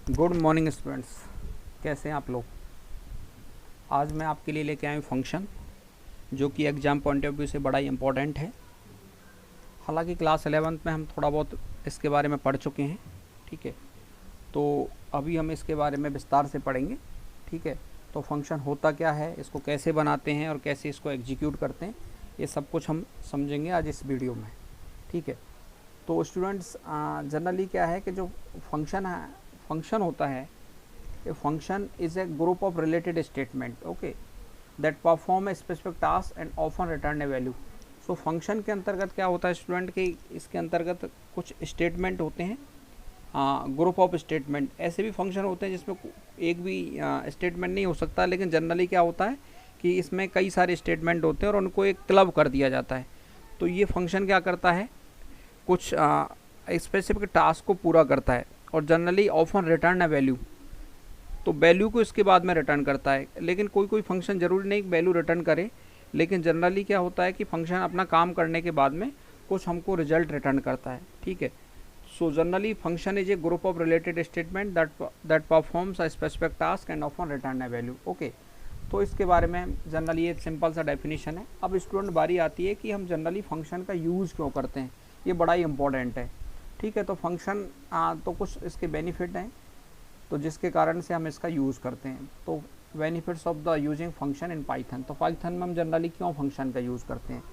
Good morning students, कैसे हैं आप लोग। आज मैं आपके लिए लेके आया हूँ फंक्शन जो कि एग्ज़ाम पॉइंट ऑफ व्यू से बड़ा ही इम्पोर्टेंट है। हालांकि क्लास 11th में हम थोड़ा बहुत इसके बारे में पढ़ चुके हैं, ठीक है। तो अभी हम इसके बारे में विस्तार से पढ़ेंगे, ठीक है। तो फंक्शन होता क्या है, इसको कैसे बनाते हैं और कैसे इसको एग्जीक्यूट करते हैं, ये सब कुछ हम समझेंगे आज इस वीडियो में, ठीक है। तो स्टूडेंट्स, जनरली क्या है कि जो फंक्शन होता है, a function is a group of related statement, okay, that perform a specific task and often return a value. so function के अंतर्गत क्या होता है स्टूडेंट कि इसके अंतर्गत कुछ स्टेटमेंट होते हैं, ग्रुप ऑफ स्टेटमेंट। ऐसे भी फंक्शन होते हैं जिसमें एक भी स्टेटमेंट नहीं हो सकता, लेकिन जनरली क्या होता है कि इसमें कई सारे स्टेटमेंट होते हैं और उनको एक क्लब कर दिया जाता है। तो ये फंक्शन क्या करता है, कुछ स्पेसिफिक टास्क को पूरा करता है और generally often return a value, तो वैल्यू को इसके बाद में रिटर्न करता है। लेकिन कोई कोई फंक्शन ज़रूरी नहीं वैल्यू रिटर्न करे, लेकिन जनरली क्या होता है कि फंक्शन अपना काम करने के बाद में कुछ हमको रिजल्ट रिटर्न करता है, ठीक है। So generally function is a group of related statement that performs a specific task and often return a value, okay. तो इसके बारे में जनरली ये सिंपल सा डेफिनेशन है। अब स्टूडेंट बारी आती है कि हम जनरली फंक्शन का यूज़ क्यों करते हैं, ये बड़ा ही इंपॉर्टेंट है, ठीक है। तो फंक्शन तो कुछ इसके बेनिफिट हैं, तो जिसके कारण से हम इसका यूज़ करते हैं। तो benefits of the using function in Python, तो पाइथन में हम जनरली क्यों फंक्शन का यूज़ करते हैं।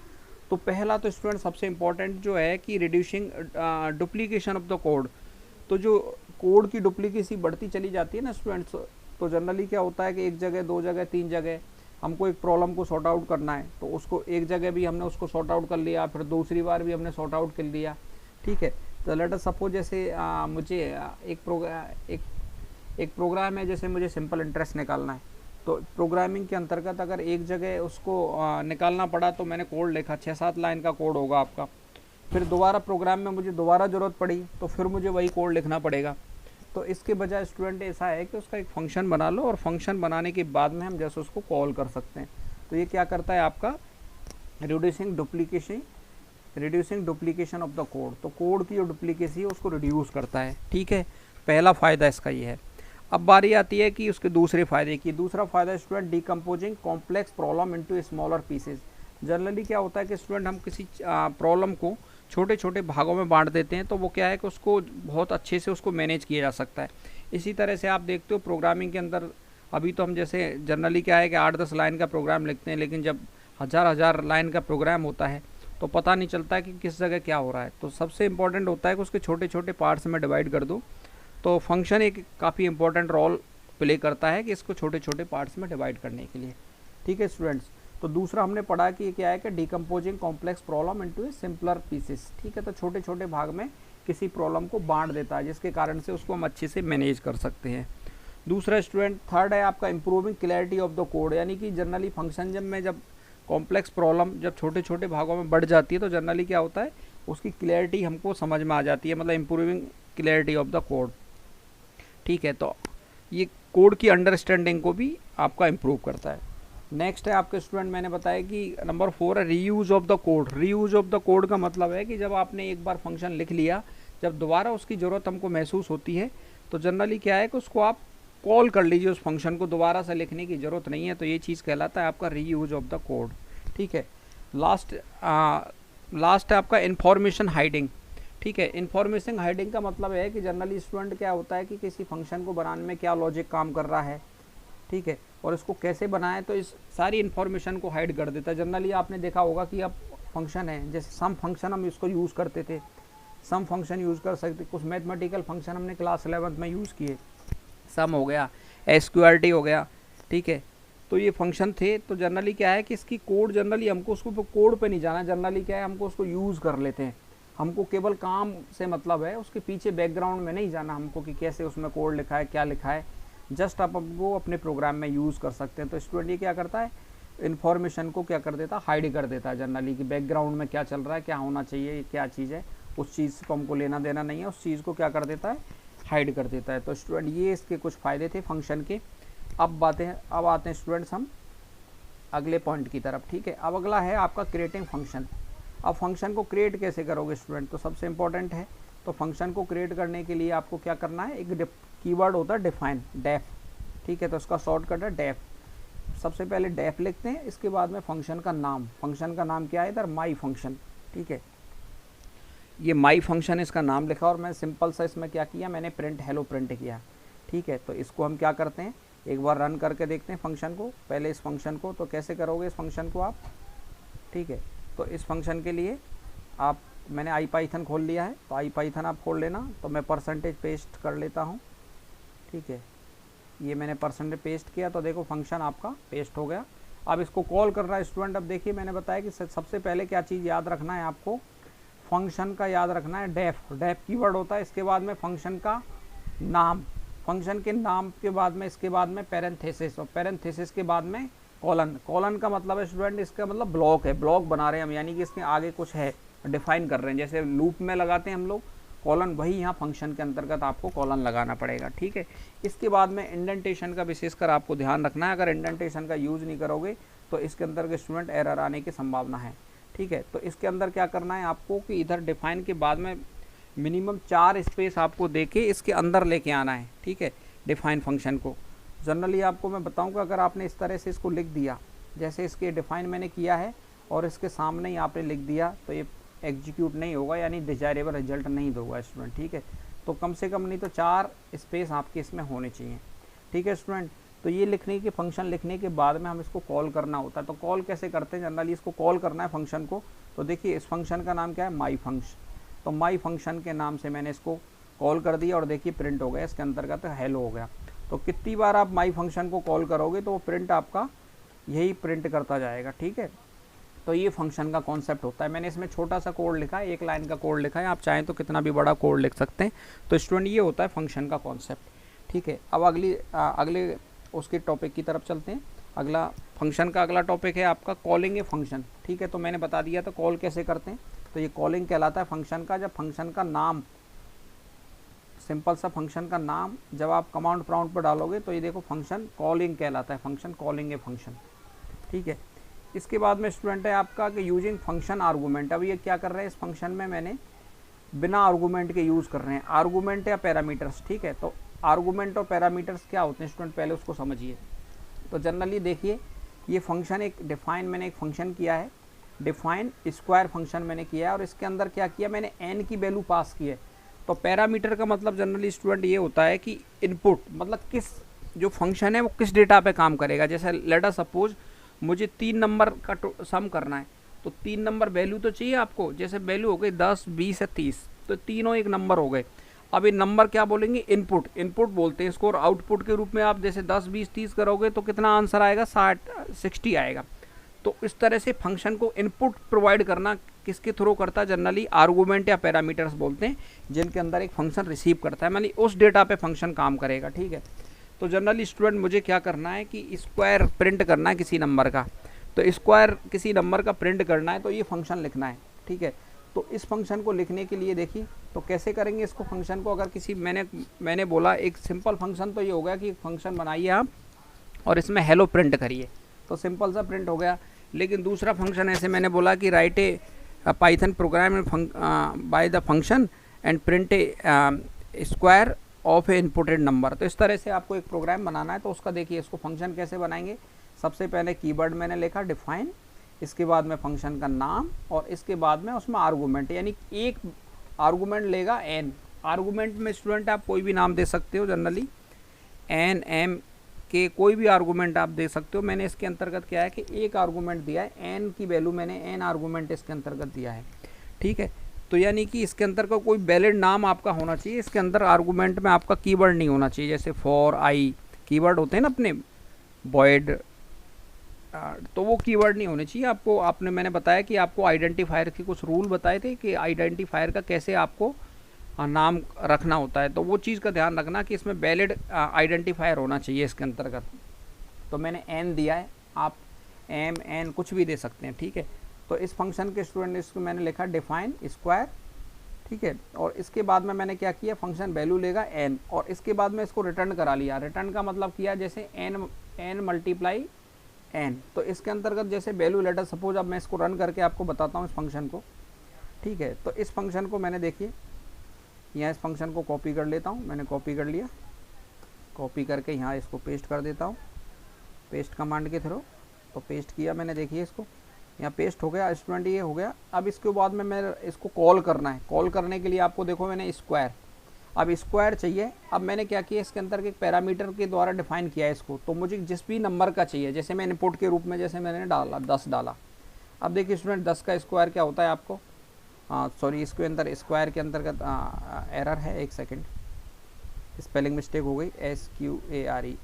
तो पहला तो स्टूडेंट सबसे इम्पॉर्टेंट जो है कि reducing duplication of the code. तो जो कोड की डुप्लीकेसी बढ़ती चली जाती है ना स्टूडेंट्स, तो जनरली क्या होता है कि एक जगह, दो जगह, तीन जगह हमको एक प्रॉब्लम को सॉर्ट आउट करना है, तो उसको एक जगह भी हमने उसको सॉर्ट आउट कर लिया, फिर दूसरी बार भी हमने सॉर्ट आउट कर लिया, ठीक है। तो लेट अस सपोज जैसे मुझे एक प्रोग्राम है, जैसे मुझे सिंपल इंटरेस्ट निकालना है, तो प्रोग्रामिंग के अंतर्गत अगर एक जगह उसको निकालना पड़ा तो मैंने कोड लिखा, 6-7 लाइन का कोड होगा आपका। फिर दोबारा प्रोग्राम में मुझे दोबारा ज़रूरत पड़ी तो फिर मुझे वही कोड लिखना पड़ेगा। तो इसके बजाय स्टूडेंट ऐसा है कि उसका एक फंक्शन बना लो और फंक्शन बनाने के बाद में हम जैसे उसको कॉल कर सकते हैं। तो ये क्या करता है आपका reducing duplication of the code, तो कोड की जो डुप्लीकेसी है उसको रिड्यूस करता है, ठीक है। पहला फ़ायदा इसका ये है। अब बारी आती है कि उसके दूसरे फ़ायदे की। दूसरा फ़ायदा student decomposing complex problem into smaller pieces. Generally क्या होता है कि स्टूडेंट हम किसी प्रॉब्लम को छोटे छोटे भागों में बांट देते हैं, तो वो क्या है कि उसको बहुत अच्छे से उसको मैनेज किया जा सकता है। इसी तरह से आप देखते हो प्रोग्रामिंग के अंदर, अभी तो हम जैसे जनरली क्या है कि 8-10 लाइन का प्रोग्राम लिखते हैं, लेकिन जब हज़ार लाइन का प्रोग्राम होता है तो पता नहीं चलता है कि किस जगह क्या हो रहा है। तो सबसे इम्पॉर्टेंट होता है कि उसके छोटे छोटे पार्ट्स में डिवाइड कर दो। तो फंक्शन एक काफ़ी इंपॉर्टेंट रोल प्ले करता है कि इसको छोटे छोटे पार्ट्स में डिवाइड करने के लिए, ठीक है स्टूडेंट्स। तो दूसरा हमने पढ़ा कि क्या है कि डिकम्पोजिंग कॉम्प्लेक्स प्रॉब्लम इनटू ए सिंपलर पीसेस, ठीक है। तो छोटे छोटे भाग में किसी प्रॉब्लम को बांट देता है, जिसके कारण से उसको हम अच्छे से मैनेज कर सकते हैं। दूसरा स्टूडेंट थर्ड है आपका improving clarity of the code, यानी कि जनरली फंक्शन जब कॉम्प्लेक्स प्रॉब्लम जब छोटे छोटे भागों में बढ़ जाती है तो जनरली क्या होता है उसकी क्लैरिटी हमको समझ में आ जाती है, मतलब improving clarity of the code, ठीक है। तो ये कोड की अंडरस्टैंडिंग को भी आपका इम्प्रूव करता है। नेक्स्ट है आपके स्टूडेंट, मैंने बताया कि नंबर 4 है reuse of the code. Reuse of the code का मतलब है कि जब आपने एक बार फंक्शन लिख लिया, जब दोबारा उसकी ज़रूरत हमको महसूस होती है तो जनरली क्या है कि उसको आप कॉल कर लीजिए, उस फंक्शन को दोबारा से लिखने की ज़रूरत नहीं है। तो ये चीज़ कहलाता है आपका रीयूज़ ऑफ द कोड, ठीक है। लास्ट है आपका इन्फॉर्मेशन हाइडिंग, ठीक है। इन्फॉर्मेशन हाइडिंग का मतलब है कि जनरली स्टूडेंट क्या होता है कि किसी फंक्शन को बनाने में क्या लॉजिक काम कर रहा है, ठीक है, और इसको कैसे बनाएं, तो इस सारी इन्फॉर्मेशन को हाइड कर देता है। जनरली आपने देखा होगा कि अब फंक्शन है, जैसे सम फंक्शन हम इसको यूज़ करते थे, सम फंक्शन यूज़ कर सकते, कुछ मैथमेटिकल फंक्शन हमने क्लास 11th में यूज़ किए, सम हो गया, SQRT हो गया, ठीक है। तो ये फंक्शन थे। तो जनरली क्या है कि इसकी कोड जनरली हमको उसको कोड पे नहीं जाना, जनरली क्या है हमको उसको यूज़ कर लेते हैं, हमको केवल काम से मतलब है, उसके पीछे बैकग्राउंड में नहीं जाना हमको कि कैसे उसमें कोड लिखा है, क्या लिखा है, जस्ट आप वो अपने प्रोग्राम में यूज़ कर सकते हैं। तो स्टूडेंट ये क्या करता है, इन्फॉर्मेशन को क्या कर देता है, हाइड कर देता है जनरली कि बैकग्राउंड में क्या चल रहा है, क्या होना चाहिए, क्या चीज़ है, उस चीज़ को हमको लेना देना नहीं है, उस चीज़ को क्या कर देता है, हाइड कर देता है। तो स्टूडेंट ये इसके कुछ फ़ायदे थे फंक्शन के। अब आते हैं स्टूडेंट्स हम अगले पॉइंट की तरफ, ठीक है। अब अगला है आपका क्रिएटिंग फंक्शन। अब फंक्शन को क्रिएट कैसे करोगे स्टूडेंट, तो सबसे इम्पोर्टेंट है तो फंक्शन को क्रिएट करने के लिए आपको क्या करना है, एक कीवर्ड होता है डिफाइन, डेफ, ठीक है। तो इसका शॉर्टकट है डेफ। सबसे पहले डेफ लिखते हैं, इसके बाद में फंक्शन का नाम, फंक्शन का नाम क्या है इधर, माई फंक्शन, ठीक है। ये माई फंक्शन इसका नाम लिखा और मैं सिंपल सा इसमें क्या किया, मैंने प्रिंट हेलो प्रिंट किया, ठीक है। तो इसको हम क्या करते हैं, एक बार रन करके देखते हैं फंक्शन को, पहले इस फंक्शन को। तो कैसे करोगे इस फंक्शन को आप, ठीक है। तो इस फंक्शन के लिए आप, मैंने IPython खोल लिया है, तो IPython आप खोल लेना। तो मैं परसेंटेज पेस्ट कर लेता हूँ, ठीक है। ये मैंने परसेंटेज पेस्ट किया, तो देखो फंक्शन आपका पेस्ट हो गया। अब इसको कॉल कर रहा है स्टूडेंट। अब देखिए मैंने बताया कि सबसे पहले क्या चीज़ याद रखना है आपको, फंक्शन का याद रखना है डेफ, डेफ कीवर्ड होता है। इसके बाद में फंक्शन का नाम, फंक्शन के नाम के बाद में, इसके बाद में पैरेंथेसिस, और पैरेंथेसिस के बाद में कॉलन। कॉलन का मतलब है स्टूडेंट, इसका मतलब ब्लॉक है, ब्लॉक बना रहे हैं हम, यानी कि इसके आगे कुछ है, डिफाइन कर रहे हैं। जैसे लूप में लगाते हैं हम लोग कॉलन, वही यहाँ फंक्शन के अंतर्गत आपको कॉलन लगाना पड़ेगा, ठीक है। इसके बाद में इंडेंटेशन का विशेषकर आपको ध्यान रखना है। अगर इंडेंटेशन का यूज़ नहीं करोगे तो इसके अंदर के स्टूडेंट एरर आने की संभावना है, ठीक है। तो इसके अंदर क्या करना है आपको कि इधर डिफाइन के बाद में मिनिमम 4 स्पेस आपको देके इसके अंदर लेके आना है, ठीक है, डिफाइन फंक्शन को। जनरली आपको मैं बताऊंगा, अगर आपने इस तरह से इसको लिख दिया, जैसे इसके डिफाइन मैंने किया है और इसके सामने ही आपने लिख दिया, तो ये एग्जीक्यूट नहीं होगा, यानी डिजायरेबल रिजल्ट नहीं दोगा स्टूडेंट, ठीक है। तो कम से कम नहीं तो 4 स्पेस आपके इसमें होने चाहिए, ठीक है स्टूडेंट। तो ये लिखने के, फंक्शन लिखने के बाद में हम इसको कॉल करना होता है। तो कॉल कैसे करते हैं, जनरली इसको कॉल करना है फंक्शन को। तो देखिए इस फंक्शन का नाम क्या है, माई फंक्शन। तो माई फंक्शन के नाम से मैंने इसको कॉल कर दिया और देखिए प्रिंट हो गया, इसके अंतर्गत तो हेलो हो गया। तो कितनी बार आप माई फंक्शन को कॉल करोगे तो वो प्रिंट आपका यही प्रिंट करता जाएगा, ठीक है। तो ये फंक्शन का कॉन्सेप्ट होता है। मैंने इसमें छोटा सा कोड लिखा है, 1 लाइन का कोड लिखा है, आप चाहें तो कितना भी बड़ा कोड लिख सकते हैं। तो स्टूडेंट ये होता है फंक्शन का कॉन्सेप्ट, ठीक है। अब अगले उसके टॉपिक की तरफ चलते हैं। अगला फंक्शन का अगला टॉपिक है आपका कॉलिंग ए फंक्शन, ठीक है। तो मैंने बता दिया था कॉल कैसे करते हैं। तो ये कॉलिंग कहलाता है फंक्शन का, जब फंक्शन का नाम, सिंपल सा फंक्शन का नाम जब आप कमांड प्रॉम्प्ट पर डालोगे तो ये देखो फंक्शन कॉलिंग कहलाता है, फंक्शन कॉलिंग ए फंक्शन, ठीक है। इसके बाद में स्टूडेंट है आपका कि यूजिंग फंक्शन आर्गूमेंट। अब ये क्या कर रहे हैं, इस फंक्शन में मैंने बिना आर्गूमेंट के यूज़ कर रहे हैं, आर्गूमेंट या पैरामीटर्स, ठीक है। तो आर्गूमेंट और पैरामीटर्स क्या होते हैं स्टूडेंट, पहले उसको समझिए। तो जनरली देखिए ये फंक्शन एक डिफाइन, मैंने एक फंक्शन किया है, डिफाइन स्क्वायर फंक्शन मैंने किया है, और इसके अंदर क्या किया, मैंने n की वैल्यू पास की है। तो पैरामीटर का मतलब जनरली स्टूडेंट ये होता है कि इनपुट, मतलब किस, जो फंक्शन है वो किस डेटा पे काम करेगा। जैसे लेट अस सपोज मुझे 3 नंबर का सम करना है, तो 3 नंबर वैल्यू तो चाहिए आपको। जैसे वैल्यू हो गई 10, 20 या 30, तो तीनों एक नंबर हो गए। अब ये नंबर क्या बोलेंगे, इनपुट, इनपुट बोलते हैं इसको। और आउटपुट के रूप में आप जैसे 10, 20, 30 करोगे तो कितना आंसर आएगा, 60 आएगा। तो इस तरह से फंक्शन को इनपुट प्रोवाइड करना किसके थ्रू करता है, जनरली आर्गूमेंट या पैरामीटर्स बोलते हैं, जिनके अंदर एक फंक्शन रिसीव करता है, मतलब उस डेटा पे फंक्शन काम करेगा, ठीक है। तो जनरली स्टूडेंट मुझे क्या करना है कि स्क्वायर प्रिंट करना है किसी नंबर का। तो स्क्वायर किसी नंबर का प्रिंट करना है तो ये फंक्शन लिखना है, ठीक है। तो इस फंक्शन को लिखने के लिए देखिए तो कैसे करेंगे इसको, फंक्शन को अगर किसी मैंने बोला एक सिंपल फंक्शन, तो ये हो गया कि एक फंक्शन बनाइए आप और इसमें हेलो प्रिंट करिए, तो सिंपल सा प्रिंट हो गया। लेकिन दूसरा फंक्शन ऐसे मैंने बोला कि right A Python programme by the function and print A square of A inputted number. तो इस तरह से आपको एक प्रोग्राम बनाना है। तो उसका देखिए इसको फंक्शन कैसे बनाएंगे, सबसे पहले कीवर्ड मैंने लिखा डिफाइन, इसके बाद में फंक्शन का नाम, और इसके बाद में उसमें आर्गूमेंट, यानी एक आर्गूमेंट लेगा n। आर्गूमेंट में स्टूडेंट आप कोई भी नाम दे सकते हो, जनरली n, m के कोई भी आर्गूमेंट आप दे सकते हो। मैंने इसके अंतर्गत क्या है कि एक आर्गूमेंट दिया है, n की वैल्यू मैंने n आर्गूमेंट इसके अंतर्गत दिया है, ठीक है। तो यानी कि इसके अंदर का कोई वैलिड नाम आपका होना चाहिए, इसके अंदर आर्गूमेंट में आपका कीवर्ड नहीं होना चाहिए। जैसे फॉर, आई कीवर्ड होते हैं ना अपने, वॉइड, तो वो कीवर्ड नहीं होने चाहिए आपको। मैंने बताया कि आपको आइडेंटिफायर के कुछ रूल बताए थे कि आइडेंटिफायर का कैसे आपको नाम रखना होता है, तो वो चीज़ का ध्यान रखना कि इसमें वैलिड आइडेंटिफायर होना चाहिए इसके अंतर्गत। तो मैंने n दिया है, आप m, n कुछ भी दे सकते हैं, ठीक है। तो इस फंक्शन के स्टूडेंट इसको मैंने लिखा डिफाइन स्क्वायर, ठीक है। और इसके बाद में मैंने क्या किया, फंक्शन वैल्यू लेगा n, और इसके बाद में इसको रिटर्न करा लिया। रिटर्न का मतलब किया जैसे n मल्टीप्लाई n, तो इसके अंतर्गत जैसे वैल्यू लेटर, सपोज अब मैं इसको रन करके आपको बताता हूँ इस फंक्शन को, ठीक है। तो इस फंक्शन को मैंने देखिए यहाँ इस फंक्शन को कॉपी कर लेता हूँ, मैंने कॉपी कर लिया, कॉपी करके यहाँ इसको पेस्ट कर देता हूँ पेस्ट कमांड के थ्रू। तो पेस्ट किया मैंने, देखिए इसको यहाँ पेस्ट हो गया स्टूडेंट, ये हो गया। अब इसके बाद में मैं इसको कॉल करना है, कॉल करने के लिए आपको देखो मैंने स्क्वायर, अब स्क्वायर चाहिए। अब मैंने क्या किया, इसके अंदर एक पैरामीटर के द्वारा डिफाइन किया है इसको। तो मुझे जिस भी नंबर का चाहिए, जैसे मैं इनपुट के रूप में जैसे मैंने डाला 10 डाला। अब देखिए स्टूडेंट 10 का स्क्वायर क्या होता है आपको, सॉरी इसके अंदर स्क्वायर के अंतर्गत एरर है, एक सेकेंड स्पेलिंग मिस्टेक हो गई, SQARE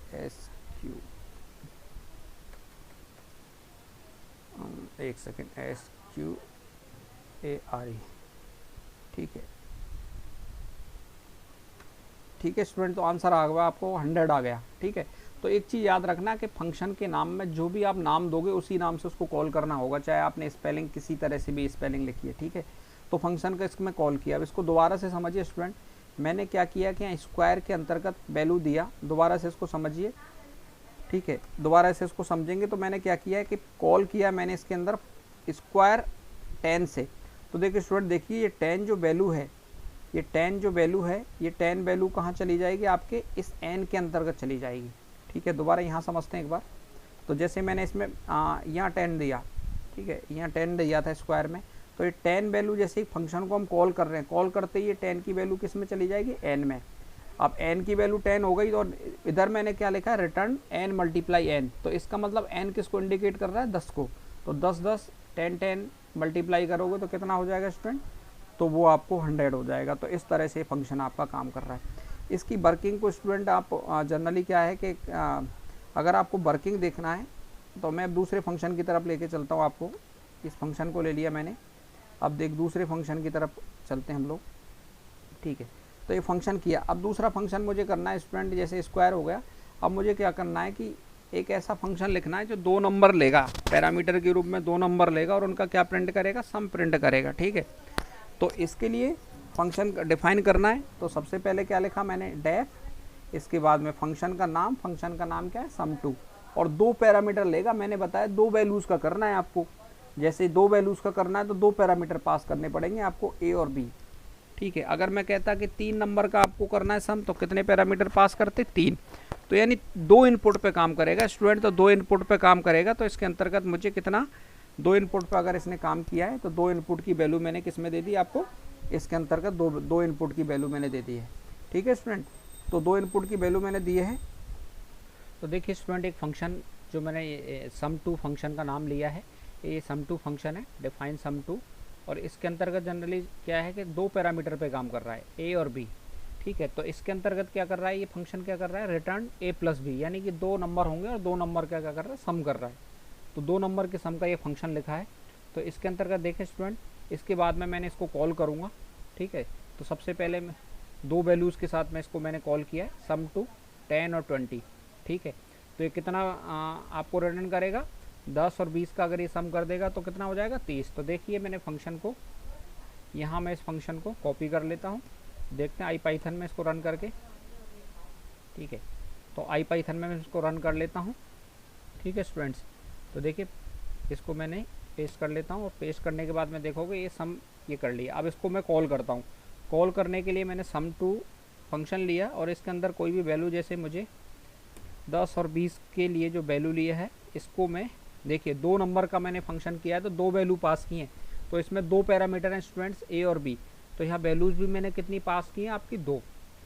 एक सेकेंड SQARE, ठीक है ठीक है स्टूडेंट। तो आंसर आ गया आपको 100 आ गया, ठीक है। तो एक चीज़ याद रखना कि फंक्शन के नाम में जो भी आप नाम दोगे उसी नाम से उसको कॉल करना होगा, चाहे आपने स्पेलिंग किसी तरह से भी स्पेलिंग लिखी है, ठीक है। तो फंक्शन का इसमें कॉल किया। अब इसको दोबारा से समझिए स्टूडेंट, मैंने क्या किया कि स्क्वायर के अंतर्गत वैल्यू दिया, दोबारा से इसको समझिए, ठीक है। दोबारा से इसको समझेंगे तो मैंने क्या किया है कि कॉल किया मैंने इसके अंदर स्क्वायर 10 से। तो देखिए स्टूडेंट, देखिए ये 10 जो वैल्यू है, ये 10 जो वैल्यू है, ये 10 वैल्यू कहाँ चली जाएगी, आपके इस n के अंतर्गत चली जाएगी, ठीक है। दोबारा यहाँ समझते हैं एक बार। तो जैसे मैंने इसमें यहाँ 10 दिया, ठीक है, यहाँ 10 दिया था स्क्वायर में। तो ये 10 वैल्यू जैसे फंक्शन को हम कॉल कर रहे हैं, कॉल करते ही ये 10 की वैल्यू किस में चली जाएगी, n में। अब n की वैल्यू 10 हो गई, तो इधर मैंने क्या लिखा है, रिटर्न n मल्टीप्लाई n। तो इसका मतलब n किसको इंडिकेट कर रहा है, 10 को। तो 10 10 10 10 मल्टीप्लाई करोगे तो कितना हो जाएगा स्टूडेंट, तो वो आपको 100 हो जाएगा। तो इस तरह से फंक्शन आपका काम कर रहा है। इसकी वर्किंग को स्टूडेंट आप जनरली क्या है कि अगर आपको वर्किंग देखना है तो मैं दूसरे फंक्शन की तरफ लेके चलता हूँ आपको। इस फंक्शन को ले लिया मैंने, अब देख दूसरे फंक्शन की तरफ चलते हैं हम लोग, ठीक है। तो ये फंक्शन किया, अब दूसरा फंक्शन मुझे करना है स्टूडेंट, जैसे स्क्वायर हो गया। अब मुझे क्या करना है कि एक ऐसा फंक्शन लिखना है जो 2 नंबर लेगा, पैरामीटर के रूप में 2 नंबर लेगा और उनका क्या प्रिंट करेगा, सम प्रिंट करेगा, ठीक है। तो इसके लिए फंक्शन डिफाइन करना है। तो सबसे पहले क्या लिखा मैंने, डेफ, इसके बाद में फंक्शन का नाम क्या है, sum2, और 2 पैरामीटर लेगा। मैंने बताया 2 वैल्यूज़ का करना है आपको। जैसे 2 वैल्यूज़ का करना है तो 2 पैरामीटर पास करने पड़ेंगे आपको, A और B, ठीक है। अगर मैं कहता कि 3 नंबर का आपको करना है सम, तो कितने पैरामीटर पास करते, 3। तो यानी 2 इनपुट पे काम करेगा स्टूडेंट। तो 2 इनपुट पे काम करेगा, तो इसके अंतर्गत मुझे कितना, 2 इनपुट पे अगर इसने काम किया है तो 2 इनपुट की वैल्यू मैंने किस में दे दी आपको, इसके अंतर्गत 2 इनपुट की वैल्यू मैंने दे दी है, ठीक है स्टूडेंट। तो 2 इनपुट की वैल्यू मैंने दी है। तो देखिए स्टूडेंट, एक फंक्शन जो मैंने sum2 फंक्शन का नाम लिया है, ये sum2 फंक्शन है, डिफाइन sum2, और इसके अंतर्गत जनरली क्या है कि 2 पैरामीटर पे काम कर रहा है, A और B, ठीक है। तो इसके अंतर्गत क्या कर रहा है, ये फंक्शन क्या कर रहा है, रिटर्न A प्लस B, यानी कि 2 नंबर होंगे और 2 नंबर का क्या कर रहा है, सम कर रहा है। तो 2 नंबर के सम का ये फंक्शन लिखा है। तो इसके अंतर्गत देखें स्टूडेंट, इसके बाद में मैंने इसको कॉल करूँगा, ठीक है। तो सबसे पहले मैं 2 वैल्यूज़ के साथ में इसको मैंने कॉल किया है, sum2 10 और 20, ठीक है। तो ये कितना आपको रिटर्न करेगा, 10 और 20 का अगर ये सम कर देगा तो कितना हो जाएगा, 30। तो देखिए मैंने फंक्शन को, यहाँ मैं इस फंक्शन को कॉपी कर लेता हूँ, देखते हैं IPython में इसको रन करके, ठीक है। तो IPython में मैं इसको रन कर लेता हूँ, ठीक है स्टूडेंट्स। तो देखिए इसको मैंने पेस्ट कर लेता हूँ, और पेस्ट करने के बाद में देखोगे ये सम ये कर लिया। अब इसको मैं कॉल करता हूँ। कॉल करने के लिए मैंने sum2 फंक्शन लिया, और इसके अंदर कोई भी वैल्यू, जैसे मुझे 10 और 20 के लिए जो वैल्यू लिया है, इसको मैं देखिए 2 नंबर का मैंने फंक्शन किया है, तो 2 वैल्यू पास की हैं। तो इसमें 2 पैरामीटर हैं स्टूडेंट्स, A और B। तो यहाँ वैल्यूज़ भी मैंने कितनी पास की हैं आपकी, 2,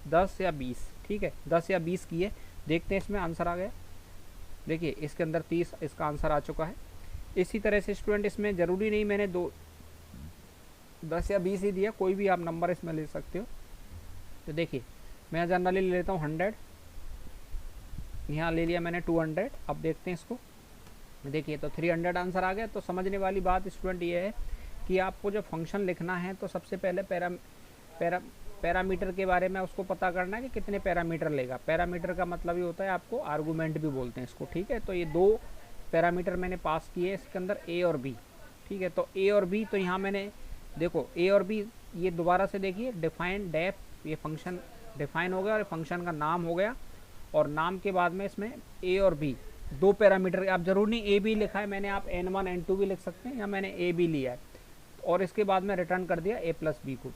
10 या 20, ठीक है, 10 या 20 की है। देखते हैं इसमें आंसर आ गया, देखिए इसके अंदर 30 इसका आंसर आ चुका है। इसी तरह से स्टूडेंट इसमें ज़रूरी नहीं मैंने 10 या 20 ही दिया, कोई भी आप नंबर इसमें ले सकते हो। तो देखिए मैं जनरली ले लेता हूँ 100, यहाँ ले लिया मैंने 200। अब देखते हैं इसको, देखिए तो 300 आंसर आ गया। तो समझने वाली बात स्टूडेंट ये है कि आपको जो फंक्शन लिखना है तो सबसे पहले पैरामीटर के बारे में उसको पता करना है कि कितने पैरामीटर लेगा। पैरामीटर का मतलब ये होता है, आपको आर्गूमेंट भी बोलते हैं इसको, ठीक है। तो ये 2 पैरामीटर मैंने पास किए इसके अंदर, A और B, ठीक है। तो A और B, तो यहाँ मैंने देखो A और B, ये दोबारा से देखिए डिफाइन डेफ, ये फंक्शन डिफाइन हो गया और फंक्शन का नाम हो गया, और नाम के बाद में इसमें A और B 2 पैरामीटर, आप जरूर नहीं A B लिखा है मैंने, आप N1 N2 भी लिख सकते हैं, या मैंने A B लिया है, और इसके बाद में रिटर्न कर दिया A प्लस B को,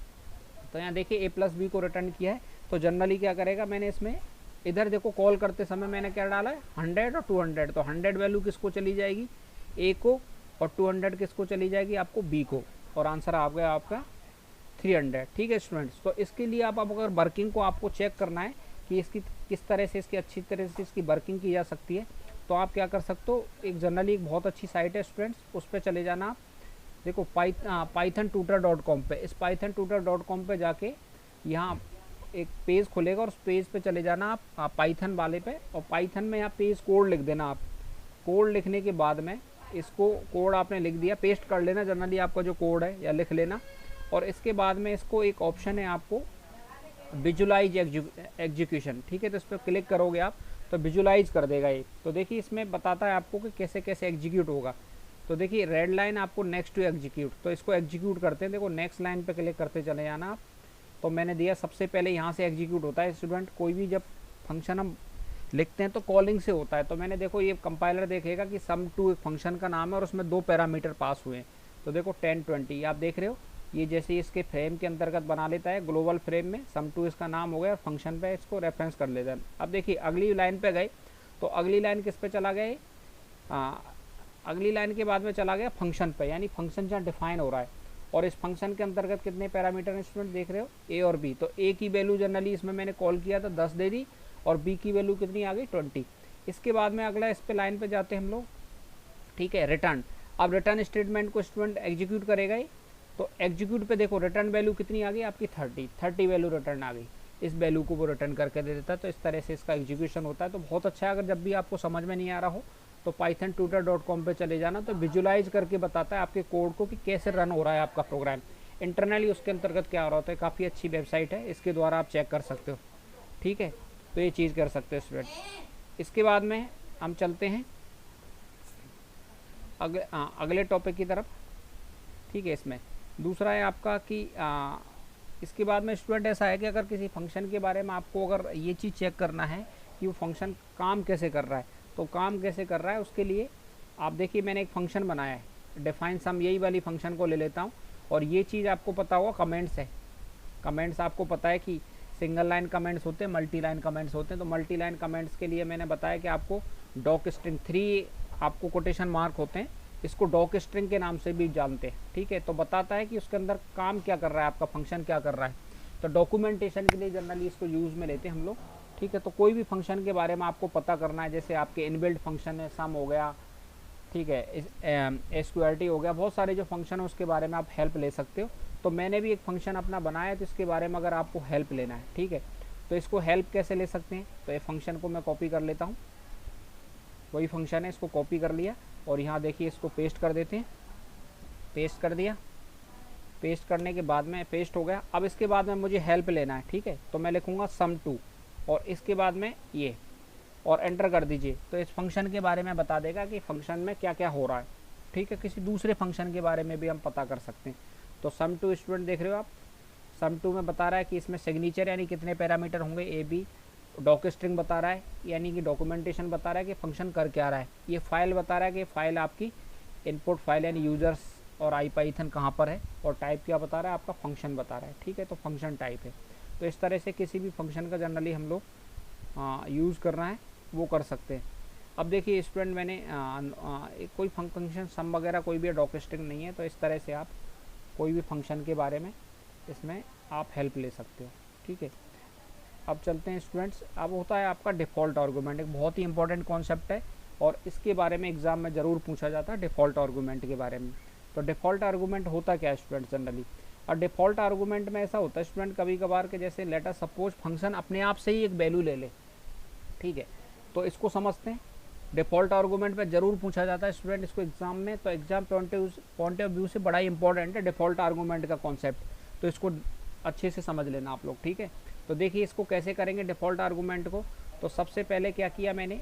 तो यहाँ देखिए ए प्लस बी को रिटर्न किया है। तो जनरली क्या करेगा, मैंने इसमें इधर देखो कॉल करते समय मैंने क्या डाला है 100 और 200, तो 100 वैल्यू किसको चली जाएगी ए को, और 200 किसको चली जाएगी आपको बी को, और आंसर आ गया आपका 300। ठीक है स्टूडेंट्स, तो इसके लिए आप अगर वर्किंग को आपको चेक करना है कि इसकी किस तरह से इसकी अच्छी तरह से इसकी वर्किंग की जा सकती है, तो आप क्या कर सकते हो, एक जनरली एक बहुत अच्छी साइट है स्टूडेंट्स, उस पर चले जाना आप। देखो pythontutor.com पे, इस pythontutor.com पे जाके यहाँ एक पेज खुलेगा और उस पेज पे चले जाना आप पाइथन वाले पे, और पाइथन में यहाँ पेज कोड लिख देना आप। कोड लिखने के बाद में इसको कोड आपने लिख दिया, पेस्ट कर लेना जनरली आपका जो कोड है, या लिख लेना, और इसके बाद में इसको एक ऑप्शन है आपको विजुलाइज एग्जीक्यूशन। ठीक है, तो इस पर क्लिक करोगे आप तो विजुलाइज कर देगा ये। तो देखिए इसमें बताता है आपको कि कैसे कैसे एग्जीक्यूट होगा। तो देखिए रेड लाइन आपको नेक्स्ट टू एग्जीक्यूट, तो इसको एग्जीक्यूट करते हैं। देखो नेक्स्ट लाइन पे क्लिक करते चले जाना आप। तो मैंने दिया सबसे पहले यहाँ से एग्जीक्यूट होता है स्टूडेंट, कोई भी जब फंक्शन हम लिखते हैं तो कॉलिंग से होता है। तो मैंने देखो ये कंपाइलर देखेगा कि sum2 एक फंक्शन का नाम है और उसमें 2 पैरामीटर पास हुए हैं। तो देखो 10 20 आप देख रहे हो, ये जैसे इसके फ्रेम के अंतर्गत बना लेता है, ग्लोबल फ्रेम में sum2 इसका नाम हो गया, और फंक्शन पे इसको रेफरेंस कर लेता है। अब देखिए अगली लाइन पे गए, तो अगली लाइन किस पे चला गया, अगली लाइन के बाद में चला गया फंक्शन पे, यानी फंक्शन जहाँ डिफाइन हो रहा है, और इस फंक्शन के अंतर्गत कितने पैरामीटर हैं स्टूडेंट देख रहे हो, ए और बी। तो ए की वैल्यू जनरली इसमें मैंने कॉल किया था 10 दे दी, और बी की वैल्यू कितनी आ गई 20। इसके बाद में अगला इस पे लाइन पे जाते हैं हम लोग। ठीक है, रिटर्न। अब रिटर्न स्टेटमेंट को स्टूडेंट एग्जीक्यूट करेगा ही, तो एग्जीक्यूट पे देखो रिटर्न वैल्यू कितनी आ गई आपकी 30 वैल्यू रिटर्न आ गई, इस वैल्यू को वो रिटर्न करके दे देता है। तो इस तरह से इसका एग्जीक्यूशन होता है। तो बहुत अच्छा है, अगर जब भी आपको समझ में नहीं आ रहा हो तो pythontutor.com पे चले जाना, तो विजुलाइज करके बताता है आपके कोड को कि कैसे रन हो रहा है आपका प्रोग्राम, इंटरनली उसके अंतर्गत क्या हो रहा होता है। काफ़ी अच्छी वेबसाइट है, इसके द्वारा आप चेक कर सकते हो। ठीक है, तो ये चीज़ कर सकते हो स्टूडेंट। इसके बाद में हम चलते हैं अगले टॉपिक की तरफ। ठीक है, इसमें दूसरा है आपका कि इसके बाद में स्टूडेंट ऐसा है कि अगर किसी फंक्शन के बारे में आपको अगर ये चीज़ चेक करना है कि वो फंक्शन काम कैसे कर रहा है, तो काम कैसे कर रहा है उसके लिए आप देखिए मैंने एक फंक्शन बनाया है डिफाइन सम, यही वाली फंक्शन को ले लेता हूँ। और ये चीज़ आपको पता होगा कमेंट्स है, कमेंट्स आपको पता है कि सिंगल लाइन कमेंट्स होते हैं, मल्टी लाइन कमेंट्स होते हैं। तो मल्टी लाइन कमेंट्स के लिए मैंने बताया कि आपको डॉक स्ट्रिंग 3 आपको कोटेशन मार्क होते हैं, इसको डॉक स्ट्रिंग के नाम से भी जानते हैं। ठीक है, तो बताता है कि उसके अंदर काम क्या कर रहा है, आपका फंक्शन क्या कर रहा है। तो डॉक्यूमेंटेशन के लिए जनरली इसको यूज़ में लेते हैं हम लोग। ठीक है, तो कोई भी फंक्शन के बारे में आपको पता करना है, जैसे आपके इनबिल्ट फंक्शन है, सम हो गया, ठीक है, SQRT हो गया, बहुत सारे जो फंक्शन है उसके बारे में आप हेल्प ले सकते हो। तो मैंने भी एक फंक्शन अपना बनाया है, तो इसके बारे में अगर आपको हेल्प लेना है, ठीक है, तो इसको हेल्प कैसे ले सकते हैं। तो ये फंक्शन को मैं कॉपी कर लेता हूँ, वही फंक्शन है, इसको कॉपी कर लिया और यहाँ देखिए इसको पेस्ट कर देते हैं। पेस्ट कर दिया, पेस्ट करने के बाद में पेस्ट हो गया। अब इसके बाद में मुझे हेल्प लेना है, ठीक है, तो मैं लिखूँगा sum2 और इसके बाद में ये, और एंटर कर दीजिए। तो इस फंक्शन के बारे में बता देगा कि फंक्शन में क्या क्या हो रहा है। ठीक है, किसी दूसरे फंक्शन के बारे में भी हम पता कर सकते हैं। तो sum2 स्टूडेंट देख रहे हो आप, sum2 में बता रहा है कि इसमें सिग्नेचर यानी कितने पैरामीटर होंगे, AB, डॉक स्ट्रिंग बता रहा है यानी कि डॉक्यूमेंटेशन बता रहा है कि फंक्शन कर क्या रहा है, ये फाइल बता रहा है कि फाइल आपकी इनपुट फाइल यानी यूजर्स और IPython कहाँ पर है, और टाइप क्या बता रहा है आपका फंक्शन बता रहा है। ठीक है, तो फंक्शन टाइप है। तो इस तरह से किसी भी फंक्शन का जनरली हम लोग यूज़ करना है वो कर सकते हैं। अब देखिए स्टूडेंट मैंने कोई फंक्शन सम वगैरह कोई भी डॉक स्ट्रिंग नहीं है, तो इस तरह से आप कोई भी फंक्शन के बारे में इसमें आप हेल्प ले सकते हो। ठीक है, अब चलते हैं स्टूडेंट्स। अब होता है आपका डिफ़ॉल्ट आर्गूमेंट, एक बहुत ही इंपॉर्टेंट कॉन्सेप्ट है और इसके बारे में एग्जाम में ज़रूर पूछा जाता है डिफ़ॉल्ट आर्गूमेंट के बारे में। तो डिफ़ॉल्ट आर्गूमेंट होता क्या है स्टूडेंट जनरली, और डिफ़ॉल्ट आर्गूमेंट में ऐसा होता है स्टूडेंट कभी कभार के जैसे लेटर सपोज फंक्शन अपने आप से ही एक वैल्यू ले ले, ठीक है, तो इसको समझते हैं। डिफ़ॉल्ट आर्गूमेंट पे जरूर पूछा जाता है स्टूडेंट इसको एग्जाम में, तो एग्जाम पॉइंट ऑफ व्यू से बड़ा इंपॉर्टेंट है डिफ़ॉल्ट आर्गूमेंट का कॉन्सेप्ट, तो इसको अच्छे से समझ लेना आप लोग। ठीक है, तो देखिए इसको कैसे करेंगे डिफ़ॉल्ट आर्गूमेंट को। तो सबसे पहले क्या किया मैंने,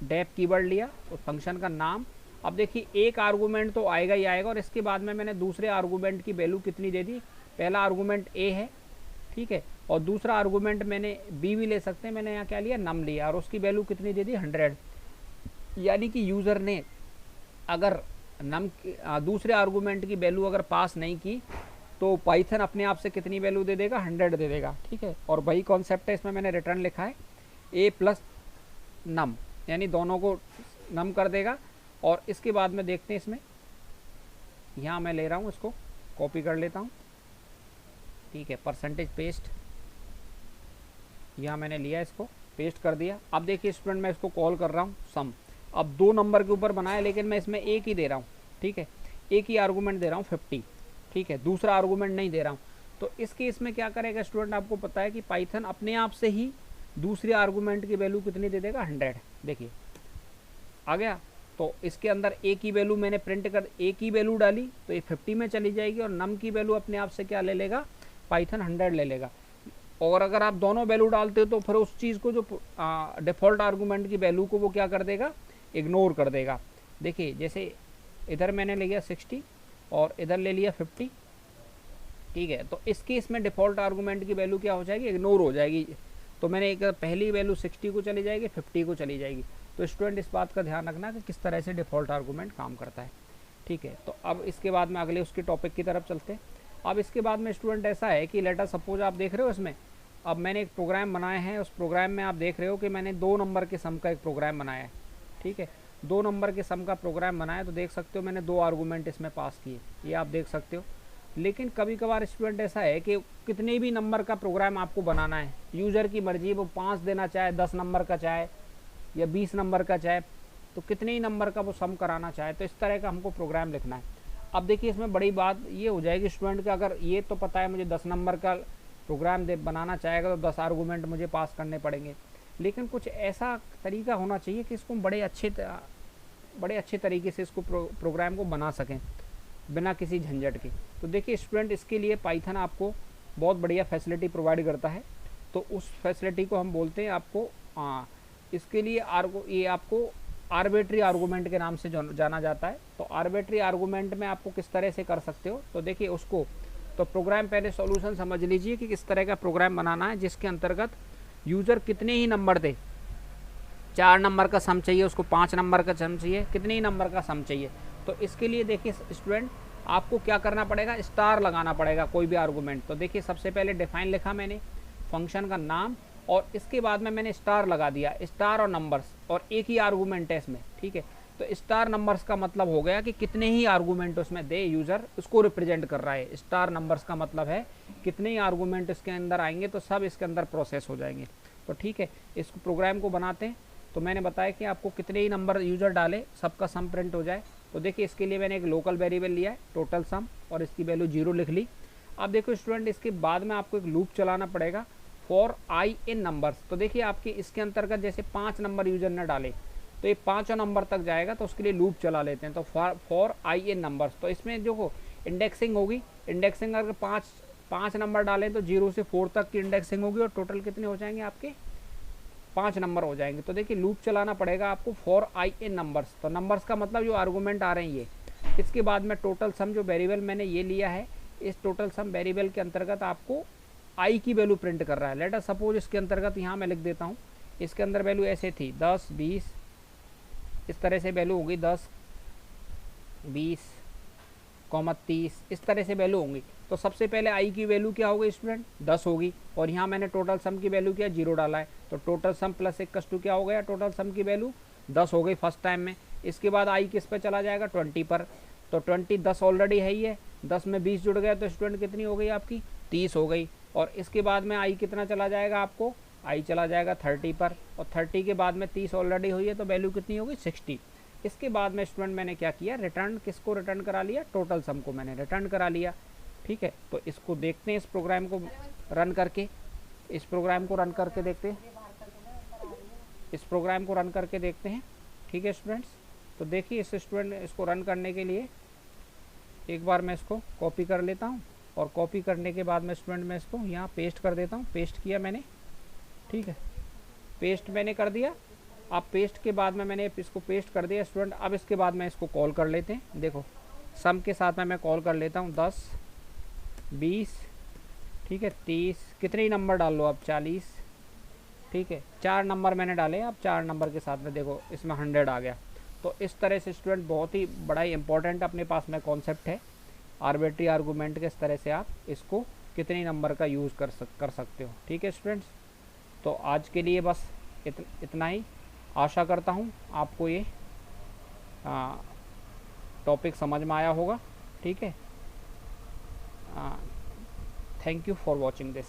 डेफ कीवर्ड लिया और फंक्शन का नाम। अब देखिए एक आर्गूमेंट तो आएगा ही आएगा, और इसके बाद में मैंने दूसरे आर्गूमेंट की वैल्यू कितनी दे दी, पहला आर्गूमेंट A है, ठीक है, और दूसरा आर्गूमेंट मैंने B भी ले सकते हैं, मैंने यहाँ क्या लिया नम लिया, और उसकी वैल्यू कितनी दे दी 100। यानी कि यूज़र ने अगर नम दूसरे आर्गूमेंट की वैल्यू अगर पास नहीं की तो पाइथन अपने आप से कितनी वैल्यू दे देगा, 100 दे देगा, ठीक है। और वही कॉन्सेप्ट है, इसमें मैंने रिटर्न लिखा है a प्लस नम, यानी दोनों को नम कर देगा। और इसके बाद में देखते हैं इसमें, यहाँ मैं ले रहा हूँ, इसको कॉपी कर लेता हूँ, ठीक है, परसेंटेज पेस्ट, यहाँ मैंने लिया, इसको पेस्ट कर दिया। अब देखिए स्टूडेंट, मैं इसको कॉल कर रहा हूँ सम। अब 2 नंबर के ऊपर बनाया, लेकिन मैं इसमें एक ही दे रहा हूँ, ठीक है, एक ही आर्गूमेंट दे रहा हूँ 50, ठीक है, दूसरा आर्गूमेंट नहीं दे रहा हूँ। तो इस केस में क्या करेगा स्टूडेंट, आपको पता है कि पाइथन अपने आप से ही दूसरे आर्गूमेंट की वैल्यू कितनी दे देगा, 100। देखिए आ गया। तो इसके अंदर ए की वैल्यू मैंने प्रिंट कर, ए की वैल्यू डाली तो ये 50 में चली जाएगी, और नम की वैल्यू अपने आप से क्या ले लेगा, पाइथन 100 ले लेगा। और अगर आप दोनों वैल्यू डालते हो तो फिर उस चीज़ को, जो डिफ़ॉल्ट आर्गूमेंट की वैल्यू को, वो क्या कर देगा, इग्नोर कर देगा। देखिए जैसे इधर मैंने ले लिया 60 और इधर ले लिया 50, ठीक है, तो इस केस में डिफ़ॉल्ट आर्गूमेंट की वैल्यू क्या हो जाएगी, इग्नोर हो जाएगी। तो मैंने एक पहली वैल्यू 60 को चली जाएगी, 50 को चली जाएगी। तो स्टूडेंट इस बात का ध्यान रखना कि किस तरह से डिफ़ॉल्ट आर्गूमेंट काम करता है, ठीक है। तो अब इसके बाद में अगले उसके टॉपिक की तरफ चलते हैं। अब इसके बाद में स्टूडेंट ऐसा है कि लेटर सपोज आप देख रहे हो इसमें, अब मैंने एक प्रोग्राम बनाया है, उस प्रोग्राम में आप देख रहे हो कि मैंने 2 नंबर के सम का एक प्रोग्राम बनाया है, ठीक है, 2 नंबर के सम का प्रोग्राम बनाया। तो देख सकते हो मैंने 2 आर्गूमेंट इसमें पास किए, ये आप देख सकते हो। लेकिन कभी कभार स्टूडेंट ऐसा है कि कितने भी नंबर का प्रोग्राम आपको बनाना है, यूज़र की मर्जी, वो 5 देना चाहे, 10 नंबर का चाहे, या 20 नंबर का चाहे, तो कितने ही नंबर का वो सम कराना चाहे, तो इस तरह का हमको प्रोग्राम लिखना है। अब देखिए इसमें बड़ी बात ये हो जाएगी स्टूडेंट का, अगर ये तो पता है मुझे 10 नंबर का प्रोग्राम बनाना चाहेगा तो 10 आर्गूमेंट मुझे पास करने पड़ेंगे, लेकिन कुछ ऐसा तरीका होना चाहिए कि इसको बड़े अच्छे तरीके से इसको प्रोग्राम को बना सकें बिना किसी झंझट के। तो देखिए स्टूडेंट, इसके लिए पाइथन आपको बहुत बढ़िया फैसिलिटी प्रोवाइड करता है। तो उस फैसिलिटी को हम बोलते हैं आपको, इसके लिए ये आपको आर्बिट्री आर्गूमेंट के नाम से जाना जाता है। तो आर्बिट्री आर्गूमेंट में आपको किस तरह से कर सकते हो, तो देखिए उसको, तो प्रोग्राम पहले सॉल्यूशन समझ लीजिए कि किस तरह का प्रोग्राम बनाना है, जिसके अंतर्गत यूज़र कितने ही नंबर दे, 4 नंबर का सम चाहिए उसको, 5 नंबर का सम चाहिए, कितने ही नंबर का सम चाहिए। तो इसके लिए देखिए स्टूडेंट, आपको क्या करना पड़ेगा, स्टार लगाना पड़ेगा कोई भी आर्गूमेंट। तो देखिए सबसे पहले डिफाइन लिखा मैंने फंक्शन का नाम, और इसके बाद में मैंने स्टार लगा दिया, स्टार और नंबर्स, और एक ही आर्गूमेंट है इसमें, ठीक है। तो स्टार नंबर्स का मतलब हो गया कि कितने ही आर्गूमेंट उसमें दे यूज़र, उसको रिप्रेजेंट कर रहा है। स्टार नंबर्स का मतलब है कितने ही आर्गूमेंट इसके अंदर आएंगे तो सब इसके अंदर प्रोसेस हो जाएंगे। तो ठीक है, इस प्रोग्राम को बनाते हैं। तो मैंने बताया कि आपको कितने ही नंबर यूज़र डाले सबका सम प्रिंट हो जाए। तो देखिए इसके लिए मैंने एक लोकल वेरिएबल लिया है टोटल सम, और इसकी वैल्यू 0 लिख ली। अब देखो स्टूडेंट, इसके बाद में आपको एक लूप चलाना पड़ेगा फॉर आई इन नंबर्स। तो देखिए आपके इसके अंतर्गत जैसे 5 नंबर यूज़र ने डाले तो ये 5 नंबर तक जाएगा, तो उसके लिए लूप चला लेते हैं। तो फॉर आई इन नंबर्स, तो इसमें जो इंडेक्सिंग होगी, इंडेक्सिंग अगर 5 नंबर डालें तो 0 से 4 तक की इंडेक्सिंग होगी, और टोटल कितने हो जाएंगे आपके, 5 नंबर हो जाएंगे। तो देखिए लूप चलाना पड़ेगा आपको फॉर आई इन नंबर्स। तो नंबर्स का मतलब जो आर्गूमेंट आ रहे हैं ये। इसके बाद में टोटल सम, जो वेरिएबल मैंने ये लिया है, इस टोटल सम वेरिएबल के अंतर्गत आपको आई की वैल्यू प्रिंट कर रहा है। लेट अस सपोज इसके अंतर्गत यहाँ मैं लिख देता हूँ, इसके अंदर वैल्यू ऐसे थी 10, 20, इस तरह से वैल्यू होगी 10, 20, 30, इस तरह से वैल्यू होंगी। तो सबसे पहले आई की वैल्यू क्या होगी स्टूडेंट, 10 होगी, और यहाँ मैंने टोटल सम की वैल्यू क्या 0 डाला है। तो टोटल सम प्लस 1 क्या हो गया, टोटल सम की वैल्यू 10 हो गई फर्स्ट टाइम में। इसके बाद आई किस पे चला जाएगा, 20 पर। तो 20, 10 ऑलरेडी है ही है, 10 में 20 जुड़ गया, तो स्टूडेंट कितनी हो गई आपकी, 30 हो गई। और इसके बाद में आई कितना चला जाएगा आपको, आई चला जाएगा 30 पर, और 30 के बाद में 30 ऑलरेडी हुई है, तो वैल्यू कितनी होगी 60। इसके बाद में स्टूडेंट मैंने क्या किया, रिटर्न किसको रिटर्न करा लिया, टोटल सम को मैंने रिटर्न करा लिया। ठीक है, तो इसको देखते हैं, इस प्रोग्राम को रन करके, इस प्रोग्राम को रन करके देखते हैं, इस प्रोग्राम को रन करके देखते हैं। ठीक है स्टूडेंट्स, तो देखिए इस स्टूडेंट, इसको रन करने के लिए एक बार मैं इसको कॉपी कर लेता हूँ, और कॉपी करने के बाद में स्टूडेंट मैं इसको यहाँ पेस्ट कर देता हूँ। पेस्ट किया मैंने, ठीक है, पेस्ट मैंने कर दिया। अब पेस्ट के बाद में मैंने इसको पेस्ट कर दिया स्टूडेंट। अब इसके बाद मैं इसको कॉल कर लेते हैं, देखो सम के साथ में मैं कॉल कर लेता हूँ 10, 20, ठीक है, 30, कितने ही नंबर डाल लो आप, 40, ठीक है, 4 नंबर मैंने डाले। अब 4 नंबर के साथ में देखो इसमें 100 आ गया। तो इस तरह से स्टूडेंट बहुत ही बड़ा ही इंपॉर्टेंट अपने पास में कॉन्सेप्ट है आर्बिट्री आर्गूमेंट किस तरह से आप इसको कितने नंबर का यूज़ कर सकते हो। ठीक है स्टूडेंट्स, तो आज के लिए बस इतना ही। आशा करता हूँ आपको ये टॉपिक समझ में आया होगा। ठीक है, thank you for watching this.